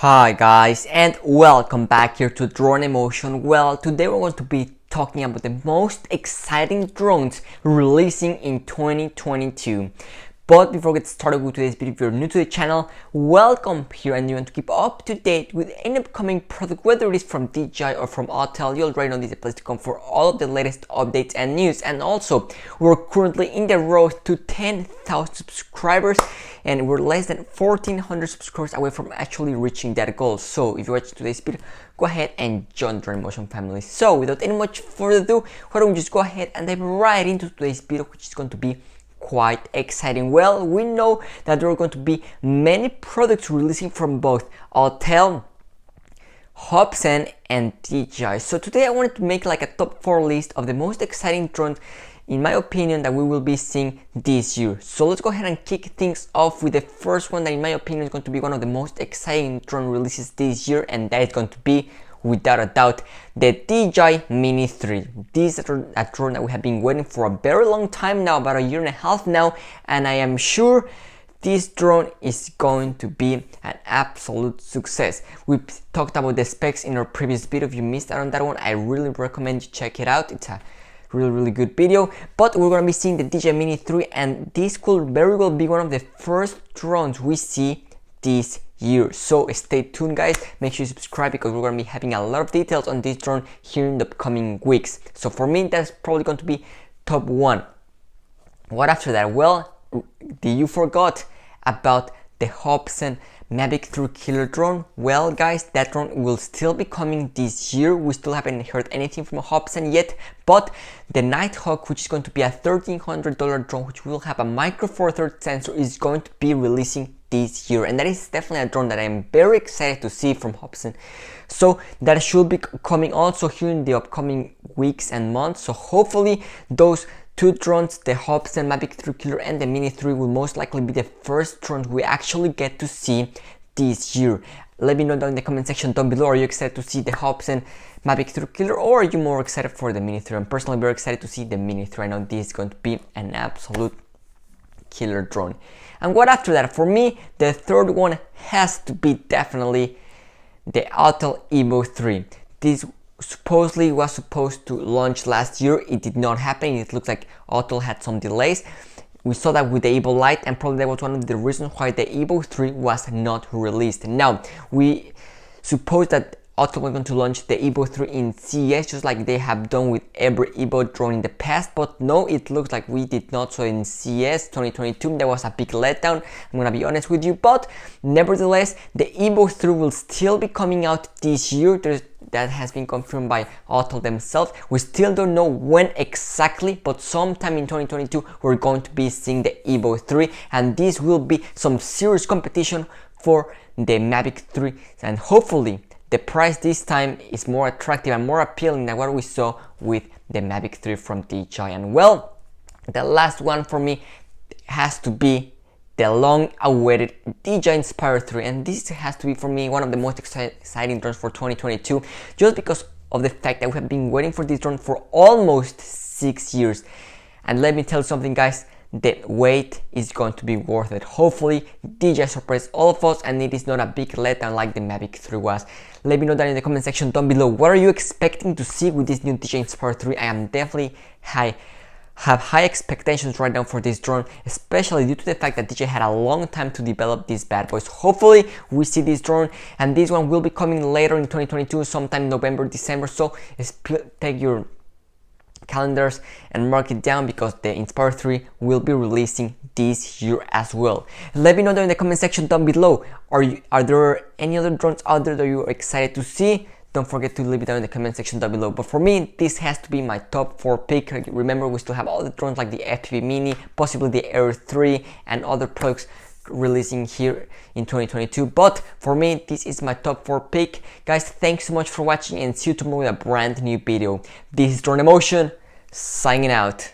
Hi guys, and welcome back here to Drone Emotion. Well, today we're going to be talking about the most exciting drones releasing in 2022. But before we get started with today's video, if you're new to the channel, welcome here and you want to keep up to date with any upcoming product, whether it is from DJI or from Autel. You already know this is a place to come for all of the latest updates and news. And also, we're currently in the road to 10,000 subscribers and we're less than 1,400 subscribers away from actually reaching that goal. So if you're watching today's video, go ahead and join the Drone Emotion family. So without any much further ado, why don't we just go ahead and dive right into today's video, which is going to be quite exciting. Well, we know that there are going to be many products releasing from both Autel, Hobson and DJI. So today I wanted to make like a top 4 list of the most exciting drones in my opinion that we will be seeing this year. So let's go ahead and kick things off with the first one that in my opinion is going to be one of the most exciting drone releases this year, and that is going to be without a doubt the DJI Mini 3. This is a drone that we have been waiting for a very long time now, about a year and a half now, and I am sure this drone is going to be an absolute success. We've talked about the specs in our previous video. If you missed out on that one, I really recommend you check it out. It's a really good video. But we're going to be seeing the DJI Mini 3, and this could very well be one of the first drones we see this year. So stay tuned guys, make sure you subscribe because we're going to be having a lot of details on this drone here in the coming weeks. So for me, that's probably going to be top 1. What after that? Well, did you forgot about the Hobson Mavic 3 killer drone? Well guys, that drone will still be coming this year. We still haven't heard anything from Hobson yet, but the Nighthawk, which is going to be a $1,300 drone, which will have a micro four thirds sensor, is going to be releasing this year, and that is definitely a drone that I am very excited to see from Hobson. So that should be coming also here in the upcoming weeks and months. So hopefully those two drones, the Hobson Mavic 3 Killer and the Mini 3, will most likely be the first drones we actually get to see this year. Let me know down in the comment section down below, are you excited to see the Hobson Mavic 3 Killer, or are you more excited for the Mini 3? I'm personally very excited to see the Mini 3. I know this is going to be an absolute killer drone. And what after that? For me, the third one has to be definitely the Autel Evo 3. This supposedly was supposed to launch last year. It did not happen. It looks like Autel had some delays. We saw that with the Evo Lite, and probably that was one of the reasons why the Evo 3 was not released. Now, we suppose that Autel was going to launch the Evo 3 in CES, just like they have done with every Evo drone in the past, but no, it looks like we did not. So in CES 2022, there was a big letdown, I'm gonna be honest with you, but nevertheless, the Evo 3 will still be coming out this year. That has been confirmed by Autel themselves. We still don't know when exactly, but sometime in 2022, we're going to be seeing the Evo 3, and this will be some serious competition for the Mavic 3, and hopefully the price this time is more attractive and more appealing than what we saw with the Mavic 3 from DJI. And well, the last one for me has to be the long-awaited DJI Inspire 3, and this has to be for me one of the most exciting drones for 2022, just because of the fact that we have been waiting for this drone for almost 6 years. And let me tell you something guys, the wait is going to be worth it. Hopefully DJI surprises all of us and it is not a big letdown like the Mavic 3 was. Let me know down in the comment section down below, what are you expecting to see with this new DJI Inspire 3? I am definitely have high expectations right now for this drone, especially due to the fact that DJI had a long time to develop these bad boys. Hopefully we see this drone, and this one will be coming later in 2022, sometime November, December. So take your calendars and mark it down, because the Inspire 3 will be releasing this year as well. Let me know down in the comment section down below, are there any other drones out there that you're excited to see? Don't forget to leave it down in the comment section down below. But for me, this has to be my top 4 pick. Remember, we still have all the drones like the FPV Mini, possibly the Air 3 and other products releasing here in 2022, but for me this is my top 4 pick. Guys, thanks so much for watching, and see you tomorrow with a brand new video. This is Drone Emotion signing out.